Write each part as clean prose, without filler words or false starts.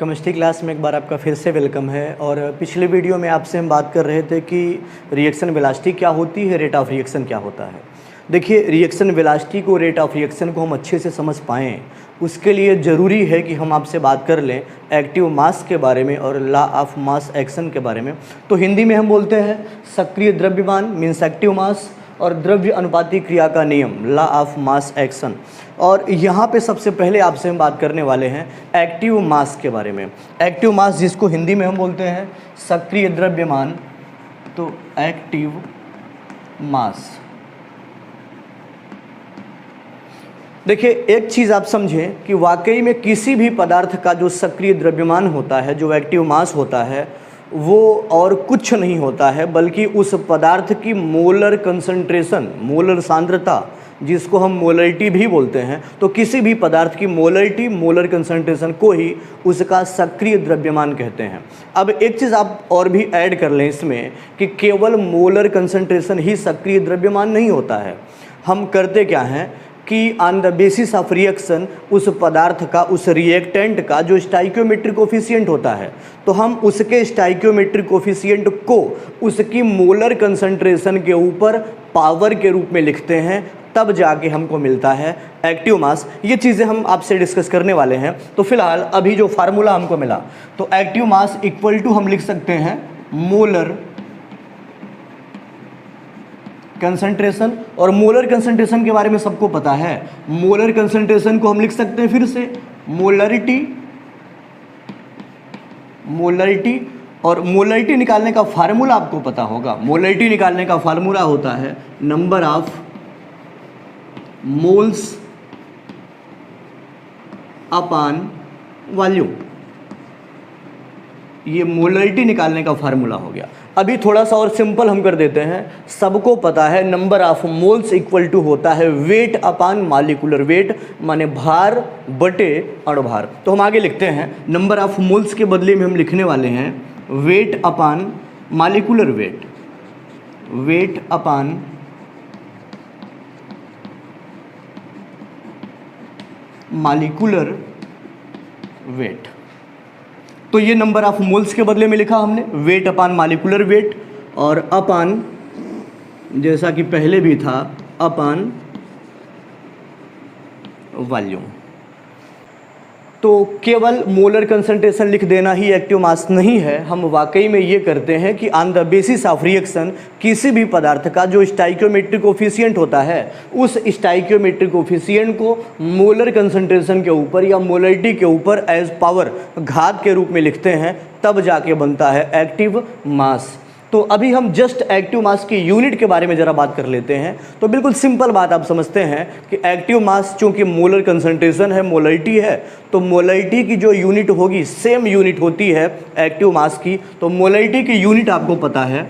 Chemistry class में एक बार आपका फिर से वेलकम है। और पिछले वीडियो में आपसे हम बात कर रहे थे कि रिएक्शन वेलोसिटी क्या होती है, रेट ऑफ रिएक्शन क्या होता है। देखिए, रिएक्शन वेलोसिटी को, रेट ऑफ रिएक्शन को हम अच्छे से समझ पाएँ उसके लिए ज़रूरी है कि हम आपसे बात कर लें एक्टिव मास के बारे में और लॉ ऑफ मास एक्शन के बारे में। तो हिंदी में हम बोलते हैं सक्रिय द्रव्यमान मीन्स एक्टिव मास और द्रव्य अनुपाती क्रिया का नियम लॉ ऑफ मास एक्शन। और यहाँ पे सबसे पहले आपसे हम बात करने वाले हैं एक्टिव मास के बारे में। एक्टिव मास जिसको हिंदी में हम बोलते हैं सक्रिय द्रव्यमान, तो एक्टिव मास। देखिए, एक चीज़ आप समझें कि वाकई में किसी भी पदार्थ का जो सक्रिय द्रव्यमान होता है, जो एक्टिव मास होता है, वो और कुछ नहीं होता है बल्कि उस पदार्थ की मोलर कंसंट्रेशन, मोलर सांद्रता, जिसको हम मोलरिटी भी बोलते हैं। तो किसी भी पदार्थ की मोलरिटी, मोलर कंसंट्रेशन को ही उसका सक्रिय द्रव्यमान कहते हैं। अब एक चीज़ आप और भी ऐड कर लें इसमें कि केवल मोलर कंसंट्रेशन ही सक्रिय द्रव्यमान नहीं होता है। हम करते क्या हैं कि on the basis of reaction उस पदार्थ का, उस रिएक्टेंट का जो स्टाइकियोमेट्रिक कोफिशिएंट होता है, तो हम उसके स्टाइकियोमेट्रिक कोफिशिएंट को उसकी मोलर कंसंट्रेशन के ऊपर पावर के रूप में लिखते हैं, तब जाके हमको मिलता है एक्टिव मास। ये चीज़ें हम आपसे डिस्कस करने वाले हैं। तो फिलहाल अभी जो फार्मूला हमको मिला, तो एक्टिव मास इक्वल टू हम लिख सकते हैं मोलर कंसंट्रेशन। और मोलर कंसंट्रेशन के बारे में सबको पता है। मोलर कंसंट्रेशन को हम लिख सकते हैं फिर से मोलरिटी। और मोलरिटी निकालने का फार्मूला आपको पता होगा। मोलरिटी निकालने का फार्मूला होता है number of moles upon volume. ये मोलरिटी निकालने का फार्मूला हो गया। अभी थोड़ा सा और सिंपल हम कर देते हैं। सबको पता है number of moles equal to होता है वेट अपॉन मॉलिक्यूलर वेट, माने भार बटे अणुभार। तो हम आगे लिखते हैं नंबर ऑफ मोल्स के बदले में हम लिखने वाले हैं weight upon molecular weight, weight upon molecular weight. तो ये नंबर ऑफ मोल्स के बदले में लिखा हमने वेट अपान मॉलिक्यूलर वेट, और अपान, जैसा कि पहले भी था, अपान वॉल्यूम। तो केवल मोलर कंसंट्रेशन लिख देना ही एक्टिव मास नहीं है। हम वाकई में ये करते हैं कि on the basis of reaction किसी भी पदार्थ का जो स्टाइकियोमेट्रिक कोफिशिएंट होता है, उस स्टाइकियोमेट्रिक कोफिशिएंट को मोलर कंसंट्रेशन के ऊपर या मोलरिटी के ऊपर एज पावर, घात के रूप में लिखते हैं, तब जाके बनता है एक्टिव मास। तो अभी हम जस्ट एक्टिव मास की यूनिट के बारे में ज़रा बात कर लेते हैं। तो बिल्कुल सिंपल बात आप समझते हैं कि एक्टिव मास चूँकि मोलर कंसंट्रेशन है, मोलरिटी है, तो मोलरिटी की जो यूनिट होगी सेम यूनिट होती है एक्टिव मास की। तो मोलरिटी की यूनिट आपको पता है,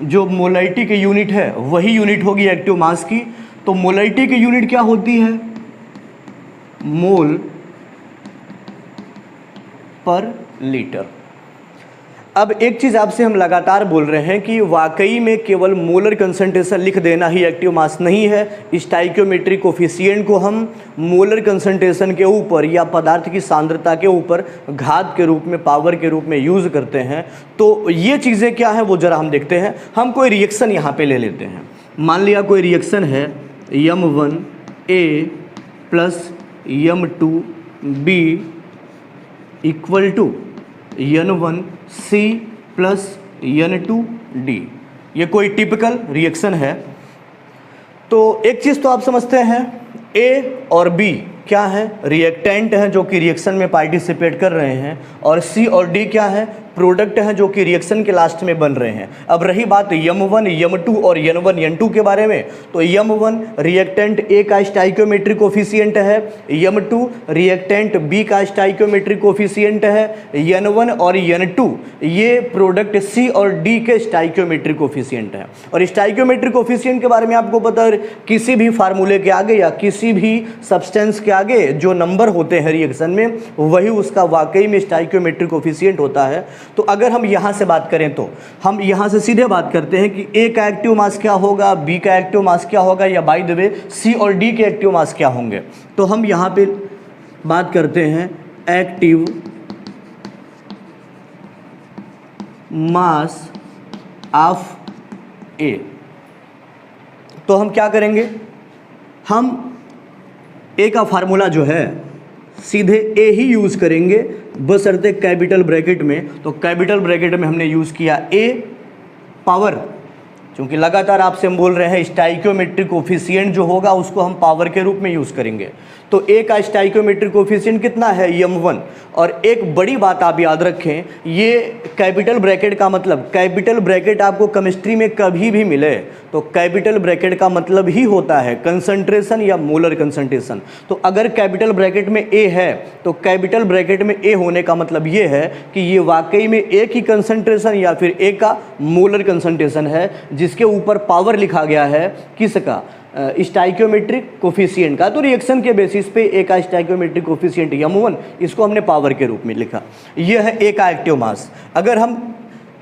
जो मोलरिटी की यूनिट है वही यूनिट होगी एक्टिव मास की। तो मोलरिटी की यूनिट क्या होती है? मोल पर लीटर। अब एक चीज़ आपसे हम लगातार बोल रहे हैं कि वाकई में केवल मोलर कंसंट्रेशन लिख देना ही एक्टिव मास नहीं है। स्टाइकियोमेट्रिक कोफिशिएंट को हम मोलर कंसंट्रेशन के ऊपर या पदार्थ की सांद्रता के ऊपर घात के रूप में, पावर के रूप में यूज़ करते हैं। तो ये चीज़ें क्या हैं वो ज़रा हम देखते हैं। हम कोई रिएक्शन यहाँ पे ले लेते हैं। मान लिया कोई रिएक्शन है M1A plus M2B equal to N1C plus N2D। ये कोई टिपिकल रिएक्शन है। तो एक चीज़ तो आप समझते हैं, A और B क्या है? रिएक्टेंट हैं जो कि रिएक्शन में पार्टिसिपेट कर रहे हैं, और C और D क्या है? प्रोडक्ट हैं जो कि रिएक्शन के लास्ट में बन रहे हैं। अब रही बात M1, M2 और N1, N2 के बारे में, तो M1 रिएक्टेंट A का स्टाइकियोमेट्रिक कोफिशिएंट है, M2 रिएक्टेंट B का स्टाइकियोमेट्रिक कोफिशिएंट है, N1 और N2 ये प्रोडक्ट C और D के स्टाइकियोमेट्रिक कोफिशिएंट है। और स्टाइकियोमेट्रिक कोफिशिएंट के बारे में आपको पता है, किसी भी फार्मूले के आगे या किसी भी सब्सटेंस के आगे जो नंबर होते हैं रिएक्शन में, वही उसका वाकई में स्टाइकियोमेट्रिक कोफिशिएंट होता है। तो अगर हम यहाँ से बात करें तो हम यहाँ से सीधे बात करते हैं कि ए का एक्टिव मास क्या होगा, बी का एक्टिव मास क्या होगा, या बाय द वे सी और डी के एक्टिव मास क्या होंगे। तो हम यहाँ पे बात करते हैं एक्टिव मास ऑफ ए, तो हम क्या करेंगे, हम ए का फार्मूला जो है सीधे ए ही यूज़ करेंगे बशर्ते कैपिटल ब्रैकेट में। तो कैपिटल ब्रैकेट में हमने यूज़ किया ए पावर, क्योंकि लगातार आपसे हम बोल रहे हैं स्टाइकियोमेट्रिक कोफिशिएंट जो होगा उसको हम पावर के रूप में यूज़ करेंगे। तो ए का स्टाइकियोमेट्रिक कोफिशिएंट कितना है, m1। और एक बड़ी बात आप याद रखें, ये कैपिटल ब्रैकेट का मतलब, कैपिटल ब्रैकेट आपको केमिस्ट्री में कभी भी मिले तो कैपिटल ब्रैकेट का मतलब ही होता है कंसंट्रेशन या मोलर कंसंट्रेशन। तो अगर कैपिटल ब्रैकेट में ए है तो कैपिटल ब्रैकेट में ए होने का मतलब ये है कि ये वाकई में एक ही कंसंट्रेशन या फिर ए का मोलर कंसंट्रेशन है, जिसके ऊपर पावर लिखा गया है किसका, स्टाइकियोमेट्रिक कोफिशिएंट का। तो रिएक्शन के बेसिस पे ए का स्टाइकियोमेट्रिक कोफिशिएंट m1, इसको हमने पावर के रूप में लिखा। यह है ए का एक्टिव मास। अगर हम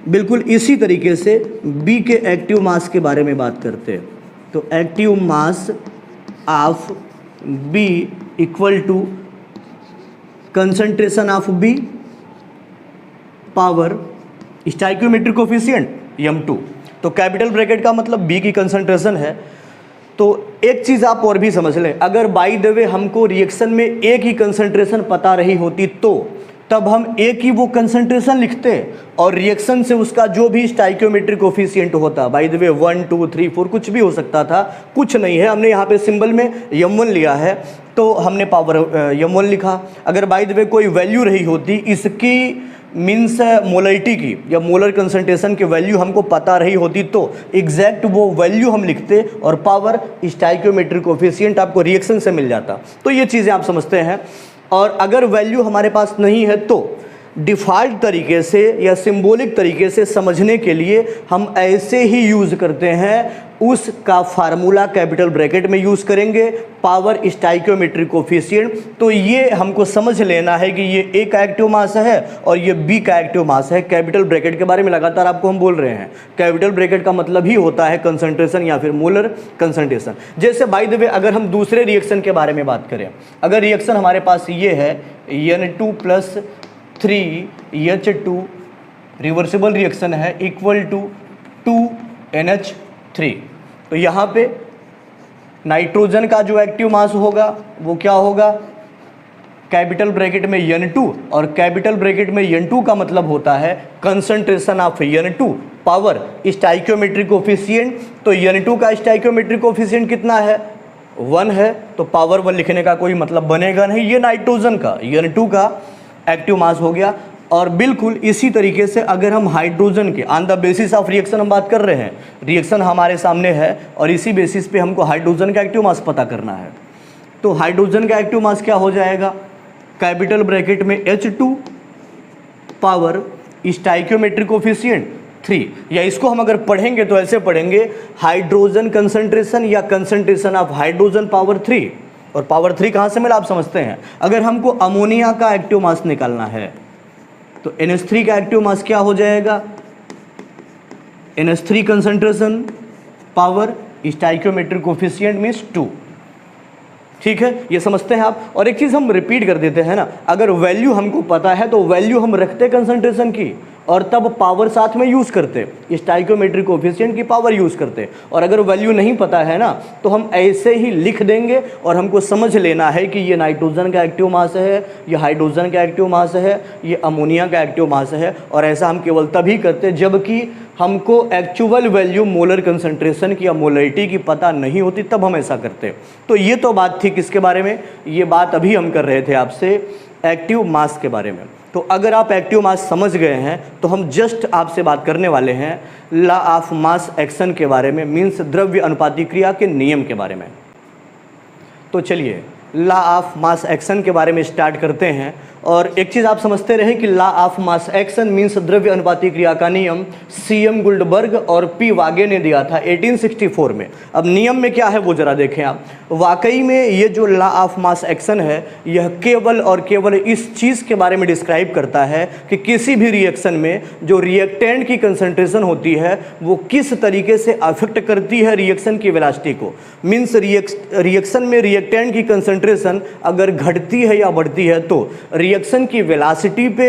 बिल्कुल इसी तरीके से बी के एक्टिव मास के बारे में बात करते हैं तो active mass of B equal to concentration of B power stoichiometric coefficient m2। तो कैपिटल ब्रैकेट का मतलब बी की कंसंट्रेशन है। तो एक चीज़ आप और भी समझ लें, अगर बाय द वे हमको रिएक्शन में एक ही कंसंट्रेशन पता रही होती तो तब हम एक ही वो कंसंट्रेशन लिखते और रिएक्शन से उसका जो भी स्टाइकियोमेट्रिक कोफिशिएंट होता, बाय द वे 1 2 3 4 कुछ भी हो सकता था, कुछ नहीं है। हमने यहाँ पे सिंबल में m1 लिया है तो हमने पावर m1 लिखा। अगर बाय द वे कोई वैल्यू रही होती इसकी मीन्स मोलरिटी की या मोलर कंसंट्रेशन की वैल्यू हमको पता रही होती तो एग्जैक्ट वो वैल्यू हम लिखते और पावर स्टाइकियोमेट्रिक कोफिशिएंट आपको रिएक्शन से मिल जाता। तो ये चीज़ें आप समझते हैं। और अगर वैल्यू हमारे पास नहीं है तो डिफ़ॉल्ट तरीके से या सिंबॉलिक तरीके से समझने के लिए हम ऐसे ही यूज़ करते हैं, उसका फार्मूला कैपिटल ब्रैकेट में यूज़ करेंगे, पावर स्टाइकियोमेट्रिक कोफिशिएंट। तो ये हमको समझ लेना है कि ये ए का एक्टिव मास है और ये बी का एक्टिव मास है। कैपिटल ब्रैकेट के बारे में लगातार आपको हम बोल रहे हैं, कैपिटल ब्रैकेट का मतलब ही होता है कंसंट्रेशन या फिर मोलर कंसंट्रेशन। जैसे बाय द वे अगर हम दूसरे रिएक्शन के बारे में बात करें, अगर रिएक्शन हमारे पास ये है N2 + 3H2 रिवर्सिबल रिएक्शन है इक्वल टू 2NH3, तो यहाँ पे नाइट्रोजन का जो एक्टिव मास होगा वो क्या होगा, कैपिटल ब्रैकेट में N2 और कैपिटल ब्रैकेट में N2 का मतलब होता है concentration of N2 power stoichiometric coefficient. तो N2 का स्टाइकियोमेट्रिक कोफिशिएंट कितना है, 1 है, तो पावर 1 लिखने का कोई मतलब बनेगा नहीं। ये नाइट्रोजन का N2 का एक्टिव मास हो गया। और बिल्कुल इसी तरीके से अगर हम हाइड्रोजन के on the basis of reaction हम बात कर रहे हैं, रिएक्शन हमारे सामने है और इसी बेसिस पे हमको हाइड्रोजन का एक्टिव मास पता करना है। तो हाइड्रोजन का एक्टिव मास क्या हो जाएगा, कैपिटल ब्रैकेट में H2 पावर स्टाइकियोमेट्रिक कोफिशिएंट 3, या इसको हम अगर पढ़ेंगे तो ऐसे पढ़ेंगे हाइड्रोजन कंसंट्रेशन या कंसंट्रेशन ऑफ हाइड्रोजन पावर 3। और पावर 3 कहाँ से मिला आप समझते हैं। अगर हमको अमोनिया का एक्टिव मास निकालना है तो NH3 का एक्टिव मास क्या हो जाएगा, NH3 concentration power stoichiometric coefficient means 2। ठीक है, ये समझते हैं आप। और एक चीज़ हम रिपीट कर देते हैं ना, अगर वैल्यू हमको पता है तो वैल्यू हम रखते कंसंट्रेशन की और तब पावर साथ में यूज़ करते, स्टाइकियोमेट्रिक कोफिशिएंट की पावर यूज़ करते। और अगर वैल्यू नहीं पता है ना तो हम ऐसे ही लिख देंगे और हमको समझ लेना है कि ये नाइट्रोजन का एक्टिव मास है, ये हाइड्रोजन का एक्टिव मास है, ये अमोनिया का एक्टिव मास है। और ऐसा हम केवल तभी करते जबकि हमको एक्चुअल वैल्यू मोलर कंसंट्रेशन की या मोलरिटी की पता नहीं होती, तब हम ऐसा करते। तो ये तो बात थी किसके बारे में, ये बात अभी हम कर रहे थे आपसे एक्टिव मास के बारे में। तो अगर आप एक्टिव मास समझ गए हैं तो हम जस्ट आपसे बात करने वाले हैं लॉ ऑफ मास एक्शन के बारे में, मीन्स द्रव्य अनुपाती क्रिया के नियम के बारे में। तो चलिए लॉ ऑफ मास एक्शन के बारे में स्टार्ट करते हैं। और एक चीज़ आप समझते रहे कि law of mass action means द्रव्य अनुपाती क्रिया का नियम सीएम गुल्डबर्ग और पी वागे ने दिया था 1864 में। अब नियम में क्या है वो जरा देखें आप। वाकई में ये जो लॉ ऑफ मास एक्शन है यह केवल और केवल इस चीज़ के बारे में डिस्क्राइब करता है कि किसी भी रिएक्शन में जो रिएक्टेंट की कंसंट्रेशन होती है वो किस तरीके से अफेक्ट करती है रिएक्शन की वेलोसिटी को। मीन्स रिएक्शन में रिएक्टेंट की कंसंट्रेशन अगर घटती है या बढ़ती है तो रिएक्शन की वेलोसिटी पे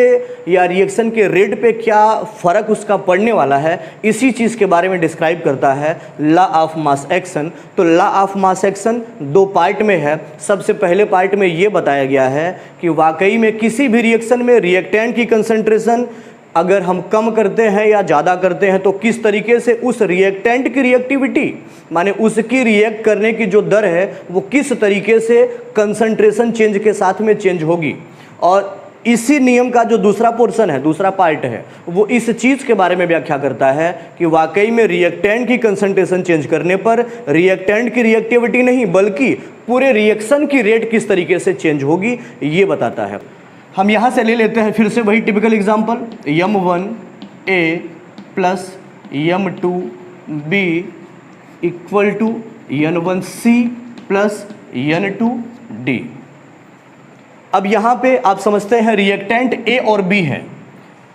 या रिएक्शन के रेट पे क्या फ़र्क उसका पड़ने वाला है, इसी चीज़ के बारे में डिस्क्राइब करता है लॉ ऑफ मास एक्शन। तो लॉ ऑफ मास एक्शन दो पार्ट में है। सबसे पहले पार्ट में ये बताया गया है कि वाकई में किसी भी रिएक्शन में रिएक्टेंट की कंसंट्रेशन अगर हम कम करते हैं या ज़्यादा करते हैं तो किस तरीके से उस रिएक्टेंट की रिएक्टिविटी माने उसकी रिएक्ट करने की जो दर है वो किस तरीके से कंसंट्रेशन चेंज के साथ में चेंज होगी। और इसी नियम का जो दूसरा पोर्शन है, दूसरा पार्ट है, वो इस चीज़ के बारे में व्याख्या करता है कि वाकई में रिएक्टेंट की कंसंट्रेशन चेंज करने पर रिएक्टेंट की रिएक्टिविटी नहीं बल्कि पूरे रिएक्शन की रेट किस तरीके से चेंज होगी ये बताता है। हम यहाँ से ले लेते हैं फिर से वही typical example M1A plus M2B equal to N1C plus N2D। अब यहाँ पे आप समझते हैं रिएक्टेंट A और B है,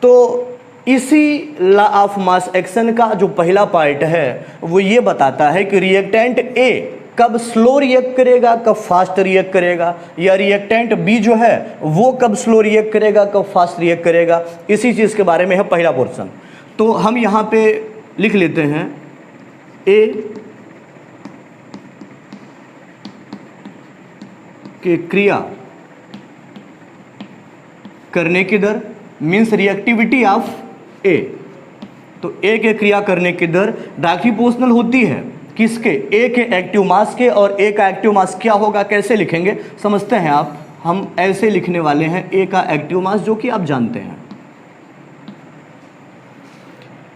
तो इसी लॉ ऑफ मास एक्शन का जो पहला पार्ट है वो ये बताता है कि रिएक्टेंट A कब स्लो रिएक्ट करेगा, कब फास्ट रिएक्ट करेगा, या रिएक्टेंट B जो है वो कब स्लो रिएक्ट करेगा, कब फास्ट रिएक्ट करेगा। इसी चीज़ के बारे में है पहला पोर्शन। तो हम यहाँ पे लिख लेते हैं A के क्रिया करने की दर मीन्स रिएक्टिविटी ऑफ A। तो A के क्रिया करने की दर डायरेक्टली प्रोपोर्शनल होती है किसके, A के एक्टिव मास के। और A का एक्टिव मास क्या होगा, कैसे लिखेंगे समझते हैं आप। हम ऐसे लिखने वाले हैं A का एक्टिव मास जो कि आप जानते हैं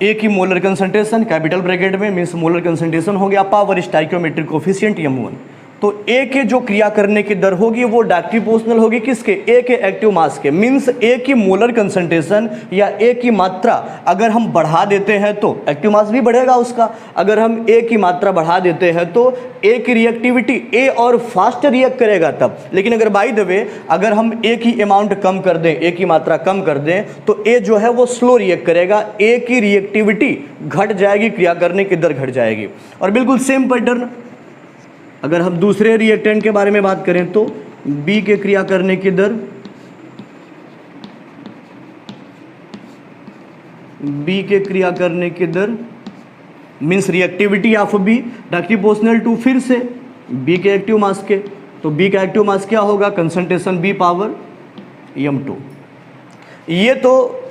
A की मोलर कंसंट्रेशन कैपिटल ब्रैकेट में मीन्स मोलर कंसंट्रेशन हो गया पावर स्टोइकियोमेट्रिक कोफिशिएंट M1। तो A के जो क्रिया करने की दर होगी वो डायरेक्टली प्रोपोर्शनल होगी किसके, A के एक्टिव मास के। मीन्स A की मोलर कंसंट्रेशन या A की मात्रा अगर हम बढ़ा देते हैं तो एक्टिव मास भी बढ़ेगा उसका। अगर हम A की मात्रा बढ़ा देते हैं तो A की रिएक्टिविटी A और फास्ट रिएक्ट करेगा तब। लेकिन अगर बाय द वे अगर हम A की अमाउंट कम कर दें, A की मात्रा कम कर दें तो A जो है वो स्लो रिएक्ट करेगा, A की रिएक्टिविटी घट जाएगी, क्रिया करने की दर घट जाएगी। और बिल्कुल सेम पैटर्न अगर हम दूसरे रिएक्टेंट के बारे में बात करें तो B के क्रिया करने की दर, B के क्रिया करने की दर means reactivity of B directly proportional to फिर से B के एक्टिव मास के। तो B का एक्टिव मास क्या होगा, कंसंट्रेशन B पावर M2। ये तो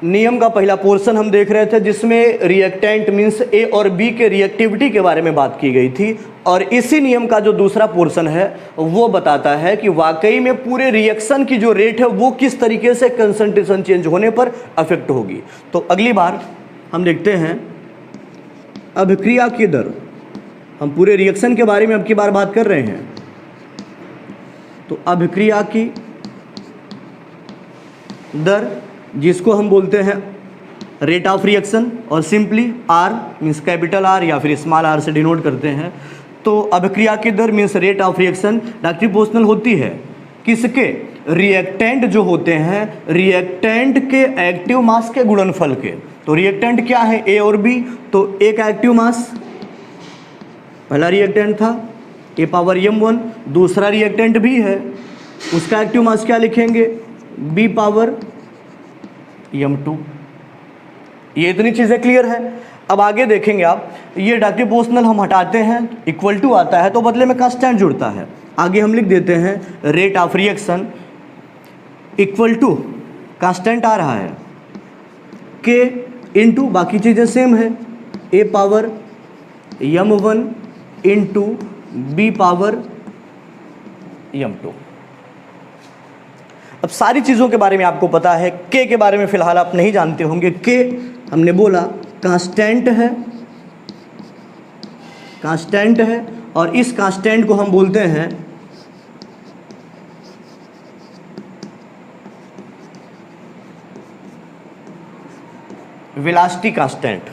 नियम का पहला पोर्शन हम देख रहे थे जिसमें रिएक्टेंट मीन्स A और B के रिएक्टिविटी के बारे में बात की गई थी। और इसी नियम का जो दूसरा पोर्शन है वो बताता है कि वाकई में पूरे रिएक्शन की जो रेट है वो किस तरीके से कंसंट्रेशन चेंज होने पर अफेक्ट होगी। तो अगली बार हम देखते हैं अभिक्रिया की दर। हम पूरे रिएक्शन के बारे में अब की बार बात कर रहे हैं। तो अभिक्रिया की दर जिसको हम बोलते हैं रेट ऑफ रिएक्शन और simply R means capital R या फिर स्मॉल r से डिनोट करते हैं। तो अभिक्रिया की दर means rate of reaction directly proportional होती है किसके, रिएक्टेंट जो होते हैं रिएक्टेंट के एक्टिव मास के गुणनफल के। तो रिएक्टेंट क्या है A और B, तो A का एक्टिव मास पहला रिएक्टेंट था A पावर M1, दूसरा रिएक्टेंट भी है उसका एक्टिव मास क्या लिखेंगे B पावर M2। ये इतनी चीज़ें क्लियर है। अब आगे देखेंगे आप, ये डायरेक्टली प्रोपोर्शनल हम हटाते हैं इक्वल टू आता है तो बदले में कांस्टेंट जुड़ता है। आगे हम लिख देते हैं rate of reaction equal to constant आ रहा है K इंटू बाकी चीज़ें सेम है A power M1 into B power M2। अब सारी चीज़ों के बारे में आपको पता है, K के बारे में फिलहाल आप नहीं जानते होंगे। K हमने बोला कांस्टेंट है, कांस्टेंट है और इस कांस्टेंट को हम बोलते हैं वेलोसिटी कांस्टेंट।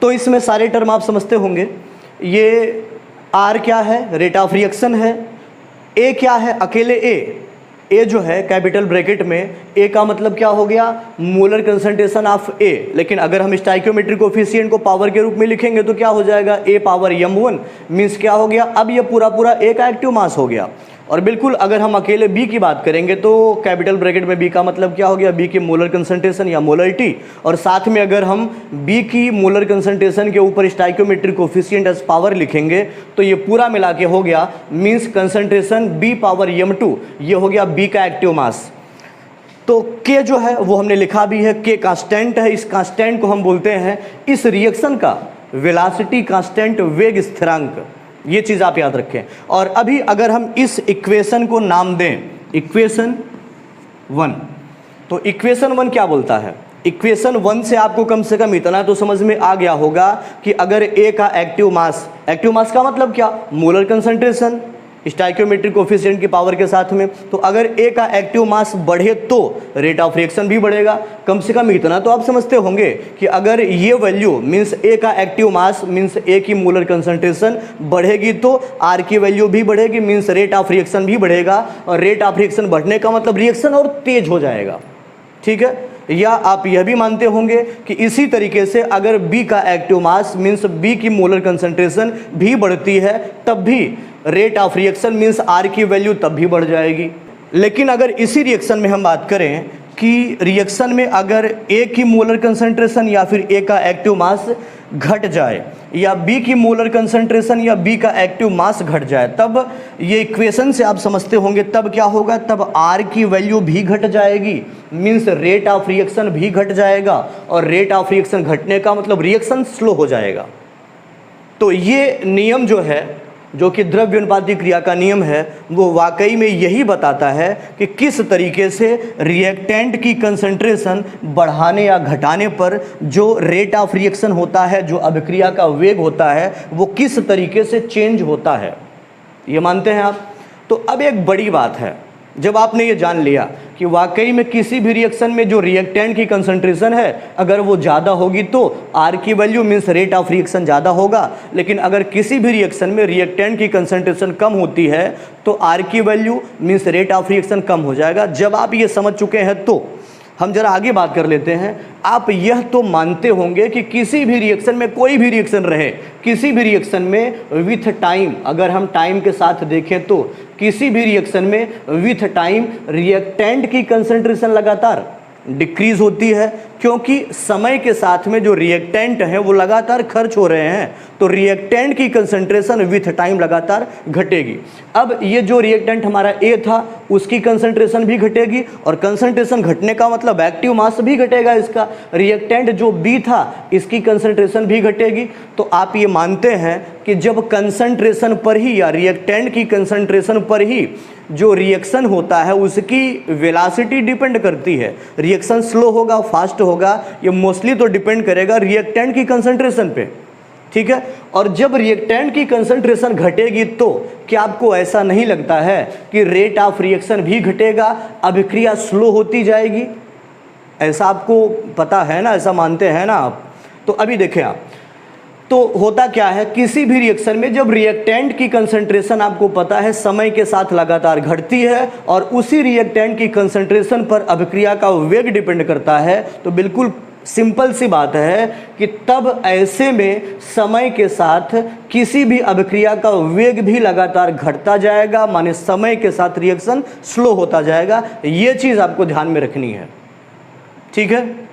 तो इसमें सारे टर्म आप समझते होंगे। ये आर क्या है, रेट ऑफ रिएक्शन है। ए क्या है, अकेले ए जो है कैपिटल ब्रैकेट में, ए का मतलब क्या हो गया, मोलर कंसंट्रेशन ऑफ ए। लेकिन अगर हम स्टाइकियोमेट्रिक कोफिशिएंट को पावर के रूप में लिखेंगे तो क्या हो जाएगा, ए पावर m1 मीन्स क्या हो गया, अब ये पूरा ए का एक्टिव मास हो गया। और बिल्कुल अगर हम अकेले बी की बात करेंगे तो कैपिटल ब्रैकेट में बी का मतलब क्या हो गया, बी की मोलर कंसंट्रेशन या मोलरिटी, और साथ में अगर हम बी की मोलर कंसंट्रेशन के ऊपर स्टाइकियोमेट्रिक कोफिशिएंट एज पावर लिखेंगे तो ये पूरा मिला के हो गया means concentration B power m2, ये हो गया बी का एक्टिव मास। तो के जो है वो हमने लिखा भी है, के कांस्टेंट है। इस कांस्टेंट को हम बोलते हैं इस रिएक्शन का वेलोसिटी कांस्टेंट, वेग स्थिरांक। ये चीज़ आप याद रखें। और अभी अगर हम इस इक्वेशन को नाम दें इक्वेशन 1, तो इक्वेशन 1 क्या बोलता है, इक्वेशन 1 से आपको कम से कम इतना तो समझ में आ गया होगा कि अगर ए का एक्टिव मास का मतलब क्या, मोलर कंसंट्रेशन स्टाइकियोमेट्रिक कोफिशिएंट की पावर के साथ में, तो अगर ए का एक्टिव मास बढ़े तो रेट ऑफ रिएक्शन भी बढ़ेगा। कम से कम इतना तो आप समझते होंगे कि अगर ये वैल्यू मीन्स ए का एक्टिव मास मीन्स ए की मोलर कंसंट्रेशन बढ़ेगी तो आर की वैल्यू भी बढ़ेगी मीन्स रेट ऑफ रिएक्शन भी बढ़ेगा। और रेट ऑफ रिएक्शन बढ़ने का मतलब रिएक्शन और तेज हो जाएगा। ठीक है, या आप यह भी मानते होंगे कि इसी तरीके से अगर बी का एक्टिव मास मीन्स बी की मोलर कंसंट्रेशन भी बढ़ती है तब भी rate of reaction means R की वैल्यू तब भी बढ़ जाएगी। लेकिन अगर इसी रिएक्शन में हम बात करें कि रिएक्शन में अगर ए की मोलर कंसंट्रेशन या फिर ए का एक्टिव मास घट जाए या बी की मोलर कंसंट्रेशन या बी का एक्टिव मास घट जाए, तब ये इक्वेशन से आप समझते होंगे तब क्या होगा, तब आर की वैल्यू भी घट जाएगी मीन्स रेट ऑफ रिएक्शन भी घट जाएगा। और रेट ऑफ रिएक्शन घटने का मतलब रिएक्शन स्लो हो जाएगा। तो ये नियम जो है, जो कि द्रव्य अनुपाती क्रिया का नियम है, वो वाकई में यही बताता है कि किस तरीके से रिएक्टेंट की कंसंट्रेशन बढ़ाने या घटाने पर जो रेट ऑफ रिएक्शन होता है, जो अभिक्रिया का वेग होता है, वो किस तरीके से चेंज होता है। ये मानते हैं आप। तो अब एक बड़ी बात है, जब आपने ये जान लिया कि वाकई में किसी भी रिएक्शन में जो रिएक्टेंट की कंसंट्रेशन है अगर वो ज़्यादा होगी तो आर की value means rate of reaction ज़्यादा होगा, लेकिन अगर किसी भी रिएक्शन में रिएक्टेंट की कंसंट्रेशन कम होती है तो आर की value means rate of reaction कम हो जाएगा। जब आप ये समझ चुके हैं तो हम जरा आगे बात कर लेते हैं। आप यह तो मानते होंगे कि किसी भी रिएक्शन में, कोई भी रिएक्शन रहे, किसी भी रिएक्शन में विथ टाइम, अगर हम टाइम के साथ देखें तो किसी भी रिएक्शन में विथ टाइम रिएक्टेंट की कंसंट्रेशन लगातार डिक्रीज होती है, क्योंकि समय के साथ में जो रिएक्टेंट हैं वो लगातार खर्च हो रहे हैं, तो रिएक्टेंट की कंसंट्रेशन विथ टाइम लगातार घटेगी। अब ये जो रिएक्टेंट हमारा ए था उसकी कंसंट्रेशन भी घटेगी, और कंसंट्रेशन घटने का मतलब एक्टिव मास भी घटेगा इसका। रिएक्टेंट जो बी था इसकी कंसंट्रेशन भी घटेगी। तो आप ये मानते हैं कि जब कंसंट्रेशन पर ही या रिएक्टेंट की कंसंट्रेशन पर ही जो रिएक्शन होता है उसकी वेलोसिटी डिपेंड करती है, रिएक्शन स्लो होगा फास्ट होगा, ये मोस्टली तो डिपेंड करेगा रिएक्टेंट की कंसंट्रेशन पे। ठीक है, और जब रिएक्टेंट की कंसंट्रेशन घटेगी तो क्या आपको ऐसा नहीं लगता है कि रेट ऑफ रिएक्शन भी घटेगा, अभिक्रिया स्लो होती जाएगी? ऐसा आपको पता है ना, ऐसा मानते हैं ना आप? तो अभी देखें आप, तो होता क्या है, किसी भी रिएक्शन में जब रिएक्टेंट की कंसंट्रेशन आपको पता है समय के साथ लगातार घटती है और उसी रिएक्टेंट की कंसंट्रेशन पर अभिक्रिया का वेग डिपेंड करता है, तो बिल्कुल सिंपल सी बात है कि तब ऐसे में समय के साथ किसी भी अभिक्रिया का वेग भी लगातार घटता जाएगा, माने समय के साथ रिएक्शन स्लो होता जाएगा। ये चीज़ आपको ध्यान में रखनी है। ठीक है।